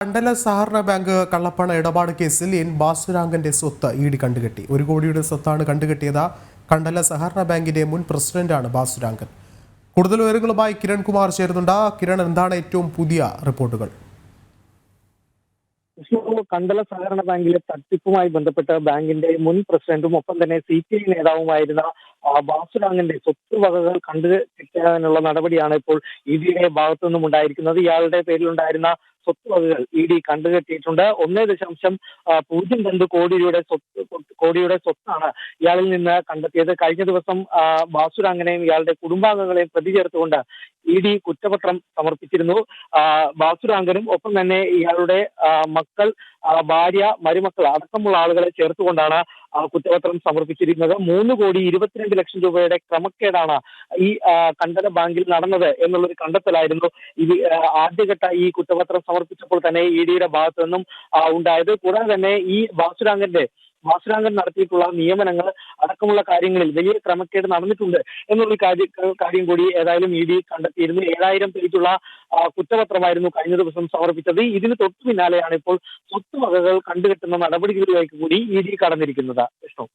മണ്ഡല സഹകരണ ബാങ്ക് കള്ളപ്പണ ഇടപാട് കേസിൽ എൻ ബാസുരാങ്കന്റെ സ്വത്ത് ഇ ഡി കണ്ടുകെട്ടി. 1 കോടിയുടെ സ്വത്താണ് കണ്ടുകെട്ടിയത്. കണ്ടല സഹകരണ ബാങ്കിന്റെ മുൻ പ്രസിഡന്റാണ് ബാസുരാങ്കൻ. കൂടുതൽ വിവരങ്ങളുമായി കിരൺ കുമാർ ചേരുന്നുണ്ട്. കിരൺ, എന്താണ് ഏറ്റവും പുതിയ റിപ്പോർട്ടുകൾ? കണ്ടല സഹകരണ ബാങ്കിലെ തട്ടിപ്പുമായി ബന്ധപ്പെട്ട് ബാങ്കിന്റെ മുൻ പ്രസിഡന്റും ഒപ്പം തന്നെ CPI നേതാവുമായിരുന്ന ബാസുരാങ്കന്റെ സ്വത്ത് വകകൾ കണ്ടുകെട്ടാനുള്ള നടപടിയാണ് ഇപ്പോൾ EDയുടെ ഭാഗത്തു നിന്നും ഉണ്ടായിരിക്കുന്നത്. ഇയാളുടെ പേരിലുണ്ടായിരുന്ന സ്വത്ത് വകകൾ ED കണ്ടുകെട്ടിയിട്ടുണ്ട്. 1.02 കോടിയുടെ സ്വത്താണ് ഇയാളിൽ നിന്ന് കണ്ടെത്തിയത്. കഴിഞ്ഞ ദിവസം ബാസുരാങ്കനെയും ഇയാളുടെ കുടുംബാംഗങ്ങളെയും പ്രതി ചേർത്തുകൊണ്ട് ED കുറ്റപത്രം സമർപ്പിച്ചിരുന്നു. ബാസുരാങ്കനും ഒപ്പം തന്നെ ഇയാളുടെ മക്കൾ, ഭാര്യ, മരുമക്കൾ അടക്കമുള്ള ആളുകളെ ചേർത്തുകൊണ്ടാണ് കുറ്റപത്രം സമർപ്പിച്ചിരിക്കുന്നത്. 3,22,00,000 രൂപയുടെ ക്രമക്കേടാണ് ഈ കണ്ടല ബാങ്കിൽ നടന്നത് എന്നുള്ളൊരു കണ്ടെത്തലായിരുന്നു ഇത് ആദ്യഘട്ട ഈ കുറ്റപത്രം സമർപ്പിച്ചപ്പോൾ തന്നെ EDയുടെ ഭാഗത്തു നിന്നും ഉണ്ടായത്. കൂടാതെ തന്നെ ഈ ബാസുരാങ്കൻ നടത്തിയിട്ടുള്ള നിയമനങ്ങൾ അടക്കമുള്ള കാര്യങ്ങളിൽ വലിയ ക്രമക്കേട് നടന്നിട്ടുണ്ട് എന്നുള്ള കാര്യം കൂടി ഏതായാലും ED കണ്ടെത്തിയിരുന്നു. 7,000 പേജുള്ള കുറ്റപത്രമായിരുന്നു കഴിഞ്ഞ ദിവസം സമർപ്പിച്ചത്. ഇതിന് തൊട്ടു പിന്നാലെയാണ് ഇപ്പോൾ സ്വത്ത് വകകൾ കണ്ടുകെട്ടുന്ന നടപടികളിലേക്ക് കൂടി ED കടന്നിരിക്കുന്നത്. വിഷ്ണു.